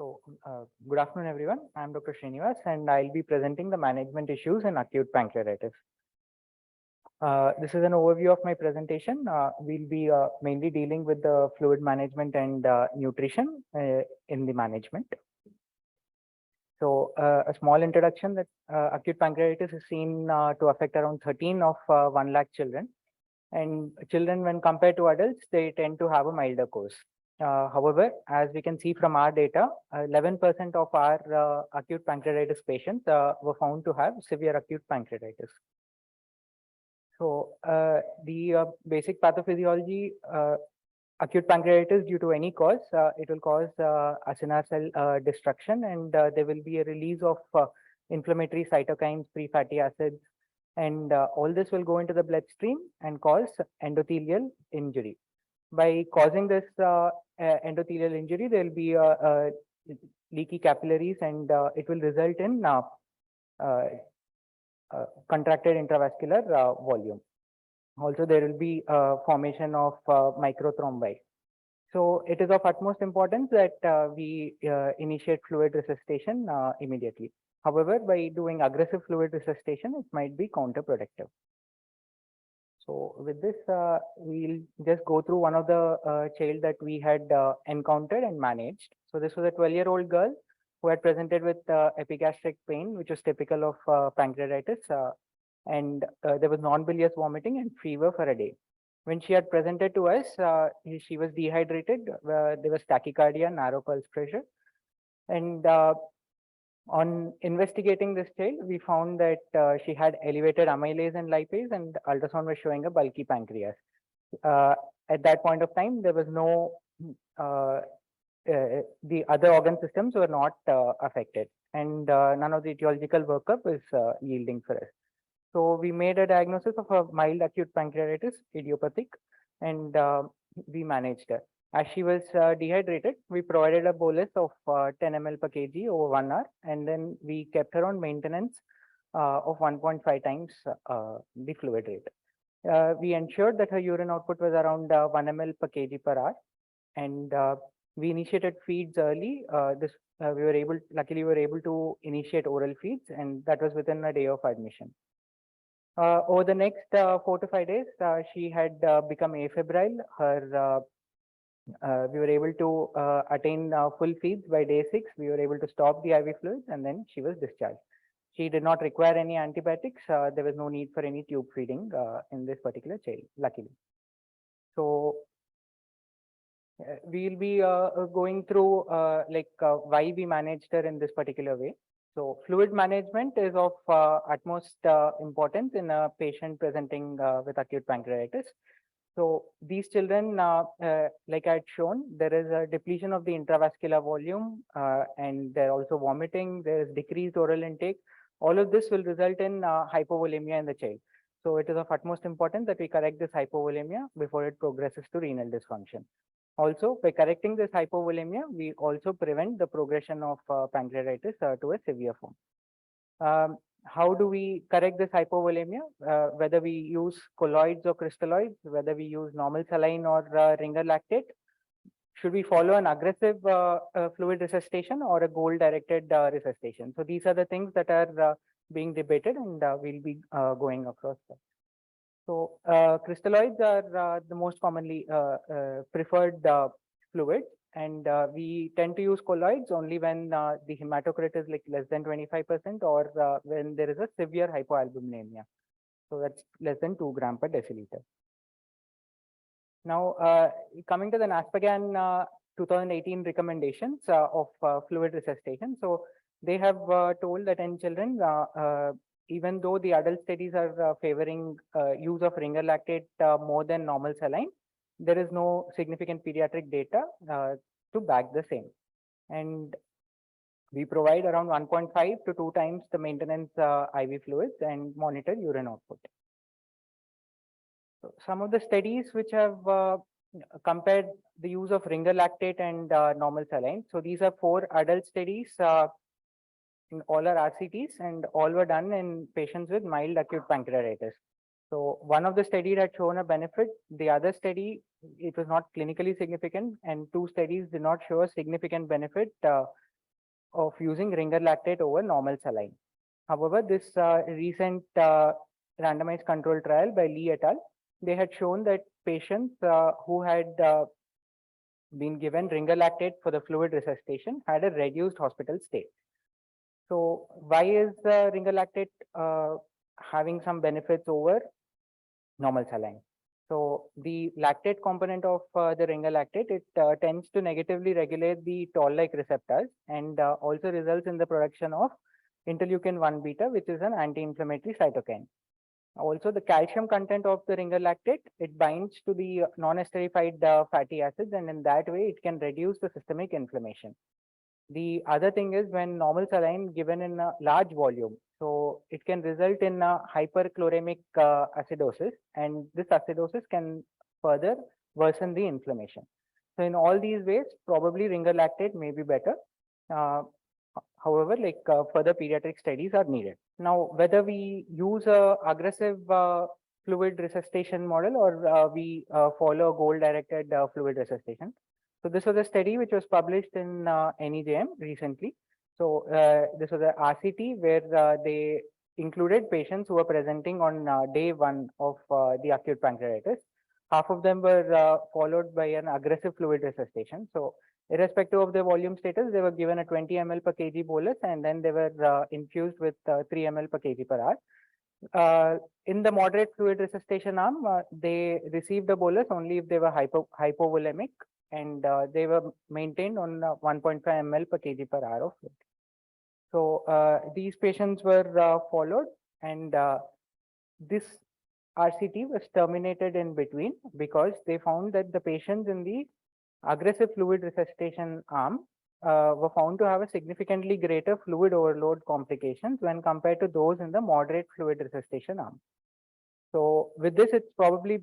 Good afternoon, everyone. I'm Dr. Srinivas, and I'll be presenting the management issues in acute pancreatitis. This is an overview of my presentation. We'll be mainly dealing with the fluid management and nutrition in the management. So a small introduction that acute pancreatitis is seen to affect around 13 of 1 lakh children. And children, when compared to adults, they tend to have a milder course. However, as we can see from our data, 11% of our acute pancreatitis patients were found to have severe acute pancreatitis. So the basic pathophysiology, acute pancreatitis due to any cause, it will cause acinar cell destruction, and there will be a release of inflammatory cytokines, free fatty acids, and all this will go into the bloodstream and cause endothelial injury. By causing this endothelial injury, there will be leaky capillaries, and it will result in contracted intravascular volume. Also, there will be formation of microthrombi. So it is of utmost importance that we initiate fluid resuscitation immediately. However, by doing aggressive fluid resuscitation, it might be counterproductive. So with this, we'll just go through one of the child that we had encountered and managed. So this was a 12-year-old girl who had presented with epigastric pain, which was typical of pancreatitis, and there was non-bilious vomiting and fever for a day. When she had presented to us, she was dehydrated. There was tachycardia, narrow pulse pressure, and on investigating this child, we found that she had elevated amylase and lipase, and ultrasound was showing a bulky pancreas. At that point of time, there was no, the other organ systems were not affected, and none of the etiological workup is yielding for us. So we made a diagnosis of a mild acute pancreatitis, idiopathic, and we managed her. As she was dehydrated, we provided a bolus of 10 ml per kg over 1 hour, and then we kept her on maintenance of 1.5 times the fluid rate. We ensured that her urine output was around 1 ml per kg per hour, and we initiated feeds early. Luckily, we were able to initiate oral feeds, and that was within a day of admission. Over the next 4 to 5 days, she had become afebrile. We were able to attain full feeds by day 6. We were able to stop the IV fluids, and then she was discharged. She did not require any antibiotics. There was no need for any tube feeding in this particular child, luckily. So we will be going through why we managed her in this particular way. So fluid management is of utmost importance in a patient presenting with acute pancreatitis. So these children, like I had shown, there is a depletion of the intravascular volume, and they're also vomiting. There is decreased oral intake. All of this will result in hypovolemia in the child. So it is of utmost importance that we correct this hypovolemia before it progresses to renal dysfunction. Also, by correcting this hypovolemia, we also prevent the progression of pancreatitis to a severe form. How do we correct this hypovolemia? Whether we use colloids or crystalloids, whether we use normal saline or ringer lactate, should we follow an aggressive fluid resuscitation or a goal-directed resuscitation? So these are the things that are being debated, and we'll be going across that. So crystalloids are the most commonly preferred fluid, and we tend to use colloids only when the hematocrit is like less than 25% or when there is a severe hypoalbuminemia. So that's less than 2 gram per deciliter. Now, coming to the NASPGHAN 2018 recommendations of fluid resuscitation. So they have told that in children, even though the adult studies are favoring use of ringer lactate more than normal saline, there is no significant pediatric data to back the same. And we provide around 1.5 to 2 times the maintenance IV fluids and monitor urine output. So some of the studies which have compared the use of ringer lactate and normal saline. So these are 4 adult studies in all our RCTs, and all were done in patients with mild acute pancreatitis. So one of the studies had shown a benefit. The other study, it was not clinically significant, and 2 studies did not show a significant benefit of using ringer lactate over normal saline. However, this recent randomized control trial by Lee et al., they had shown that patients who had been given ringer lactate for the fluid resuscitation had a reduced hospital stay. So why is ringer lactate having some benefits over normal saline? So the lactate component of the ringer lactate, it tends to negatively regulate the toll-like receptors and also results in the production of interleukin-1 beta, which is an anti-inflammatory cytokine. Also, the calcium content of the ringer lactate, it binds to the non-esterified fatty acids, and in that way, it can reduce the systemic inflammation. The other thing is when normal saline given in a large volume, so it can result in a hyperchloremic acidosis, and this acidosis can further worsen the inflammation. So in all these ways, probably ringer lactate may be better. However, further pediatric studies are needed. Now, whether we use a aggressive fluid resuscitation model or we follow a goal-directed fluid resuscitation. So this was a study which was published in NEJM recently. So this was a RCT where they included patients who were presenting on day 1 of the acute pancreatitis. Half of them were followed by an aggressive fluid resuscitation. So irrespective of their volume status, they were given a 20 ml per kg bolus, and then they were infused with 3 ml per kg per hour. In the moderate fluid resuscitation arm, they received a bolus only if they were hypovolemic, and they were maintained on 1.5 ml per kg per hour of fluid. So these patients were followed, and this RCT was terminated in between because they found that the patients in the aggressive fluid resuscitation arm were found to have a significantly greater fluid overload complications when compared to those in the moderate fluid resuscitation arm. So with this, it's probably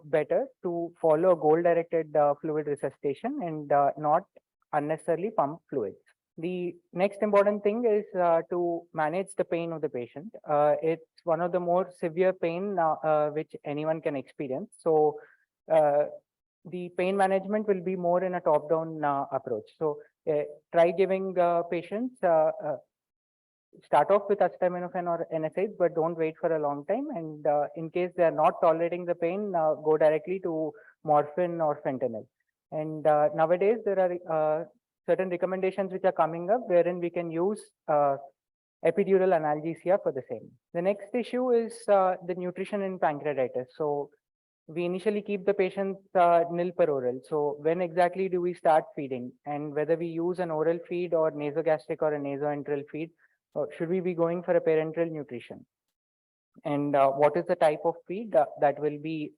better to follow a goal-directed fluid resuscitation and not unnecessarily pump fluids. The next important thing is to manage the pain of the patient. It's one of the more severe pain which anyone can experience. So the pain management will be more in a top-down approach. So try giving patients start off with acetaminophen or NSAIDs, but don't wait for a long time. And in case they are not tolerating the pain, go directly to morphine or fentanyl. And nowadays, there are certain recommendations which are coming up wherein we can use epidural analgesia for the same. The next issue is the nutrition in pancreatitis. So we initially keep the patient nil per oral. So when exactly do we start feeding, and whether we use an oral feed or nasogastric or a nasoenteral feed? Should we be going for a parenteral nutrition? And what is the type of feed that will be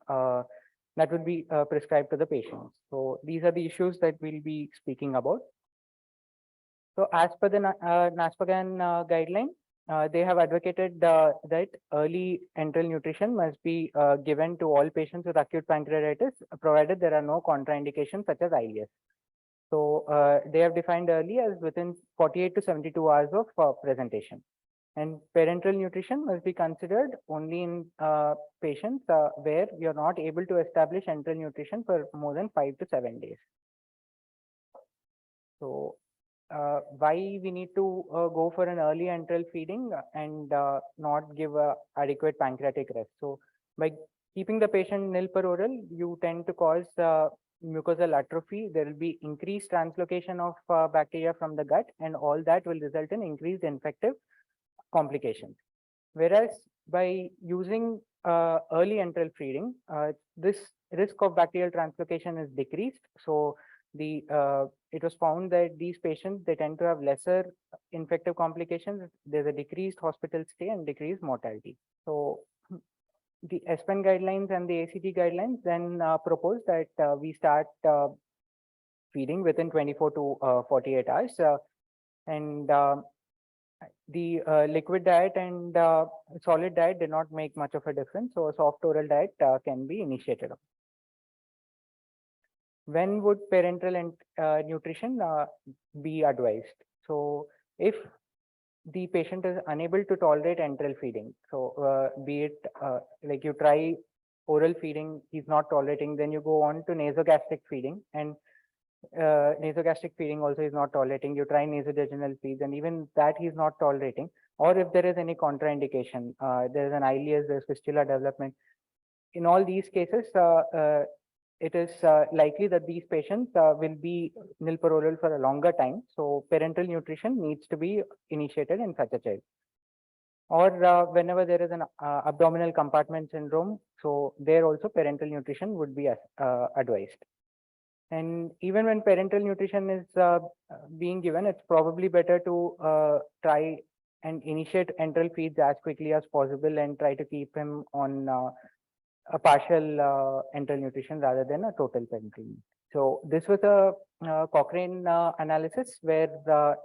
prescribed to the patients? So these are the issues that we'll be speaking about. So as per the NASPGHAN guideline, they have advocated that early enteral nutrition must be given to all patients with acute pancreatitis, provided there are no contraindications such as ILS. So they have defined early as within 48 to 72 hours of presentation. And parenteral nutrition must be considered only in patients where you're not able to establish enteral nutrition for more than 5 to 7 days. So why we need to go for an early enteral feeding and not give adequate pancreatic rest? So by keeping the patient nil per oral, you tend to cause mucosal atrophy. There will be increased translocation of bacteria from the gut, and all that will result in increased infective complications. Whereas by using early enteral feeding, this risk of bacterial translocation is decreased. So it was found that these patients, they tend to have lesser infective complications. There's a decreased hospital stay and decreased mortality. So the SPEN guidelines and the ACT guidelines then propose that we start feeding within 24 to 48 hours. And the liquid diet and solid diet did not make much of a difference. So a soft oral diet can be initiated. When would parenteral nutrition be advised? So if the patient is unable to tolerate enteral feeding, so be it like you try oral feeding, he's not tolerating, then you go on to nasogastric feeding. And nasogastric feeding also is not tolerating. You try nasojejunal feeds, and even that he's not tolerating. Or if there is any contraindication, there is an ileus, there's fistula development. In all these cases, it is likely that these patients will be nilparoral for a longer time. So parenteral nutrition needs to be initiated in such a child. Or whenever there is an abdominal compartment syndrome, so there also parenteral nutrition would be advised. And even when parenteral nutrition is being given, it's probably better to try and initiate enteral feeds as quickly as possible and try to keep him on a partial enteral nutrition rather than a total parenteral. So this was a Cochrane analysis where the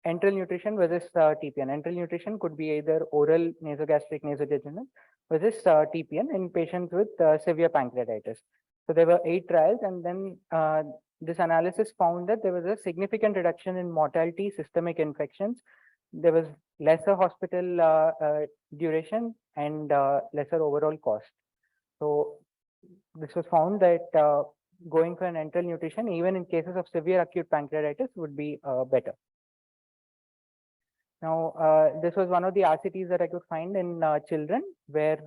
enteral nutrition versus TPN. Enteral nutrition could be either oral, nasogastric, nasojejunal versus TPN in patients with severe pancreatitis. So there were 8 trials, and then this analysis found that there was a significant reduction in mortality, systemic infections. There was lesser hospital duration and lesser overall cost. So this was found that going for an enteral nutrition, even in cases of severe acute pancreatitis, would be better. Now, this was one of the RCTs that I could find in children where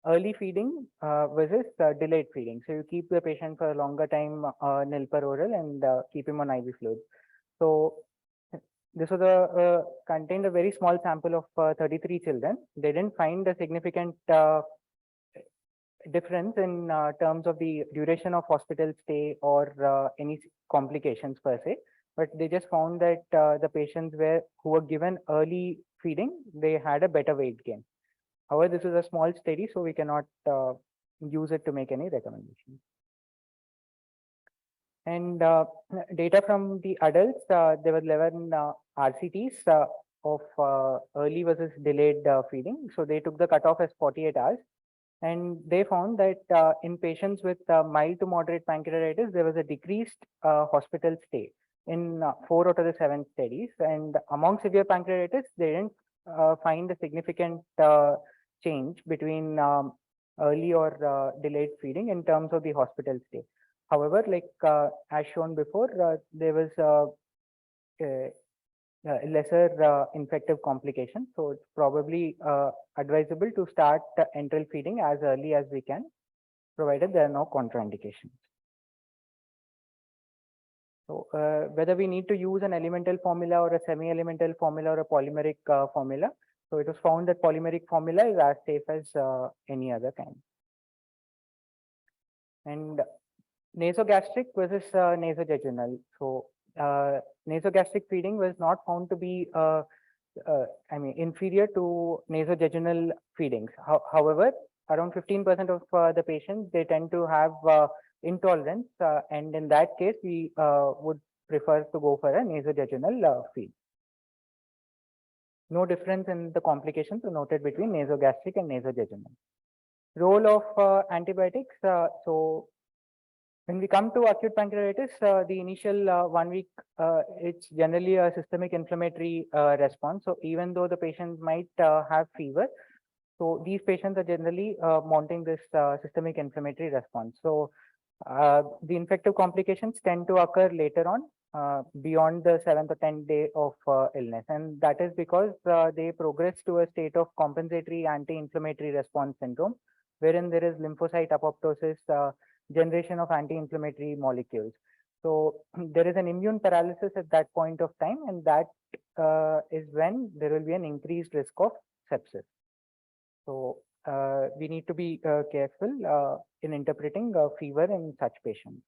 early feeding versus delayed feeding. So you keep the patient for a longer time nilparoral and keep him on IV fluids. So this was contained a very small sample of 33 children. They didn't find a significant difference in terms of the duration of hospital stay or any complications per se, but they just found that the patients who were given early feeding, they had a better weight gain. However, this is a small study, so we cannot use it to make any recommendations. And data from the adults, there were 11 RCTs of early versus delayed feeding. So they took the cutoff as 48 hours. And they found that in patients with mild to moderate pancreatitis, there was a decreased hospital stay in 4 out of the 7 studies. And among severe pancreatitis, they didn't find a significant change between early or delayed feeding in terms of the hospital stay. However, like as shown before, there was lesser infective complications. So it's probably advisable to start enteral feeding as early as we can, provided there are no contraindications. So whether we need to use an elemental formula or a semi-elemental formula or a polymeric formula. So it was found that polymeric formula is as safe as any other kind. And nasogastric versus nasojejunal. So nasogastric feeding was not found to be inferior to nasojejunal feedings. However, around 15% of the patients, they tend to have intolerance, and in that case, we would prefer to go for a nasojejunal feed. No difference in the complications are noted between nasogastric and nasojejunal. Role of antibiotics. So when we come to acute pancreatitis, the initial 1 week, it's generally a systemic inflammatory response. So even though the patient might have fever, so these patients are generally mounting this systemic inflammatory response. So the infective complications tend to occur later on beyond the 7th or 10th day of illness. And that is because they progress to a state of compensatory anti-inflammatory response syndrome, wherein there is lymphocyte apoptosis, generation of anti-inflammatory molecules. So there is an immune paralysis at that point of time, and that is when there will be an increased risk of sepsis. So we need to be careful in interpreting fever in such patients.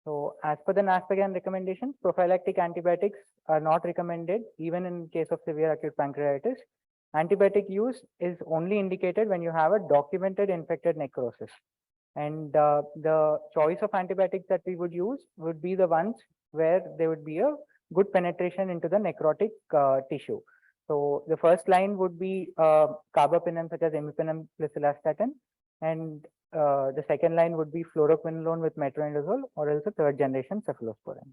So as per the NASPGHAN recommendations, prophylactic antibiotics are not recommended even in case of severe acute pancreatitis. Antibiotic use is only indicated when you have a documented infected necrosis. And the choice of antibiotics that we would use would be the ones where there would be a good penetration into the necrotic tissue. So the first line would be carbapenem such as imipenem plus elastatin, and the second line would be fluoroquinolone with metronidazole, or else a third generation cephalosporin.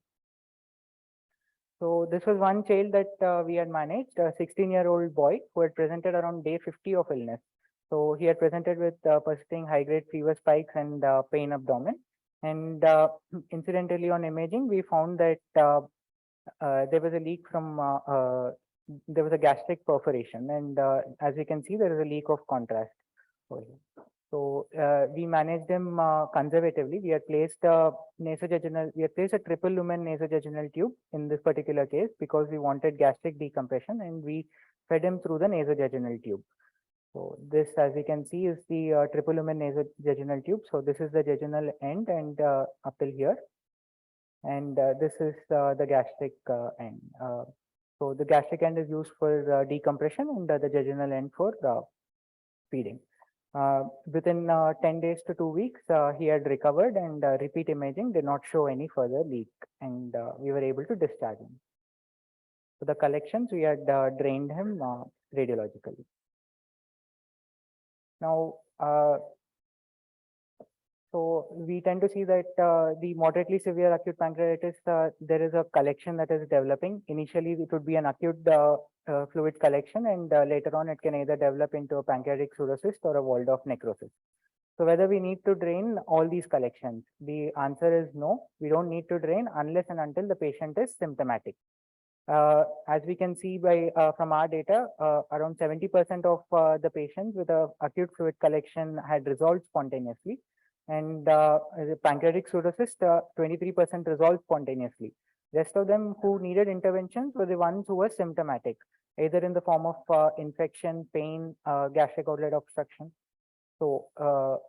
So this was one child that we had managed, a 16-year-old boy who had presented around day 50 of illness. So he had presented with persisting high-grade fever spikes and pain abdomen. And incidentally, on imaging, we found that there was a leak from there was a gastric perforation, and as we can see, there is a leak of contrast over here. So we managed them conservatively. We had placed a we had placed a triple lumen nasojejunal tube in this particular case because we wanted gastric decompression, and we fed him through the nasojejunal tube. So this, as we can see, is the triple lumen nasojejunal tube. So this is the jejunal end and up till here, and this is the gastric end. So the gastric end is used for decompression, and the jejunal end for feeding. Within 10 days to 2 weeks, he had recovered, and repeat imaging did not show any further leak, and we were able to discharge him. So the collections, we had drained him radiologically. Now, so we tend to see that the moderately severe acute pancreatitis, there is a collection that is developing. Initially, it would be an acute fluid collection, and later on, it can either develop into a pancreatic pseudocyst or a walled-off necrosis. So whether we need to drain all these collections, the answer is no. We don't need to drain unless and until the patient is symptomatic. As we can see by from our data, around 70% of the patients with a acute fluid collection had resolved spontaneously, and the pancreatic pseudocyst, 23% resolved spontaneously. Rest of them who needed interventions were the ones who were symptomatic, either in the form of infection, pain, gastric outlet obstruction. So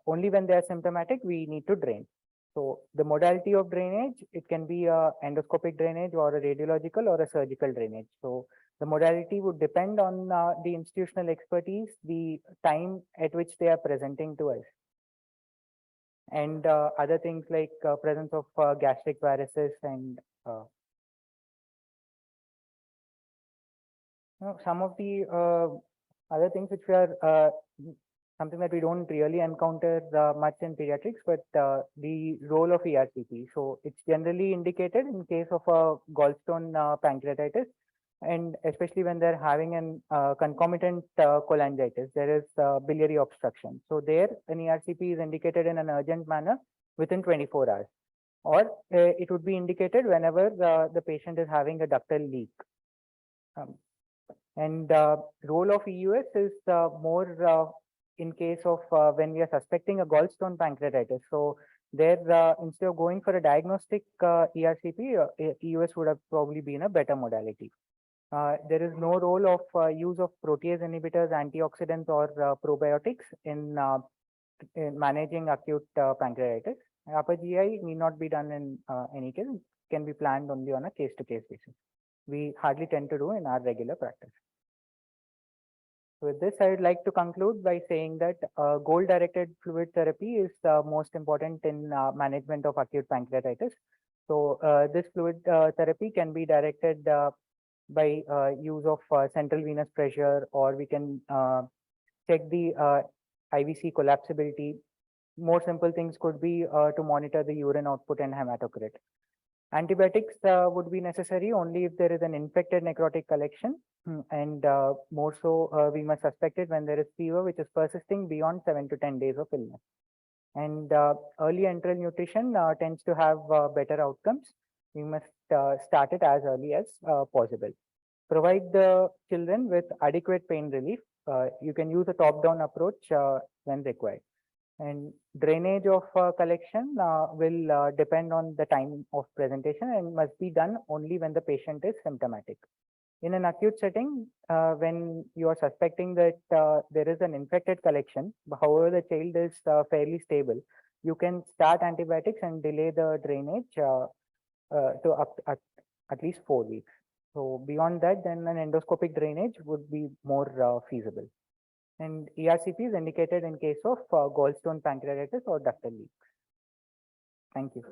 only when they are symptomatic, we need to drain. So the modality of drainage, it can be a endoscopic drainage or a radiological or a surgical drainage. So the modality would depend on the institutional expertise, the time at which they are presenting to us, and other things like presence of gastric varices and some of the other things which are something that we don't really encounter much in pediatrics, but the role of ERCP. So it's generally indicated in case of a gallstone pancreatitis, and especially when they're having an concomitant cholangitis, there is biliary obstruction. So there, an ERCP is indicated in an urgent manner within 24 hours, or it would be indicated whenever the patient is having a ductal leak. And role of EUS is more in case of when we are suspecting a gallstone pancreatitis. So there, instead of going for a diagnostic ERCP, EUS would have probably been a better modality. There is no role of use of protease inhibitors, antioxidants, or probiotics in managing acute pancreatitis. Upper GI need not be done in any case. It can be planned only on a case-to-case basis. We hardly tend to do in our regular practice. With this, I would like to conclude by saying that goal-directed fluid therapy is most important in management of acute pancreatitis. So this fluid therapy can be directed by use of central venous pressure, or we can check the IVC collapsibility. More simple things could be to monitor the urine output and hematocrit. Antibiotics would be necessary only if there is an infected necrotic collection, and more so we must suspect it when there is fever which is persisting beyond 7 to 10 days of illness. And early enteral nutrition tends to have better outcomes. We must start it as early as possible. Provide the children with adequate pain relief. You can use a top-down approach when required. And drainage of collection will depend on the time of presentation and must be done only when the patient is symptomatic. In an acute setting, when you are suspecting that there is an infected collection, however the child is fairly stable, you can start antibiotics and delay the drainage to at least 4 weeks. So beyond that, then an endoscopic drainage would be more feasible. And ERCP is indicated in case of gallstone pancreatitis or ductal leak. Thank you.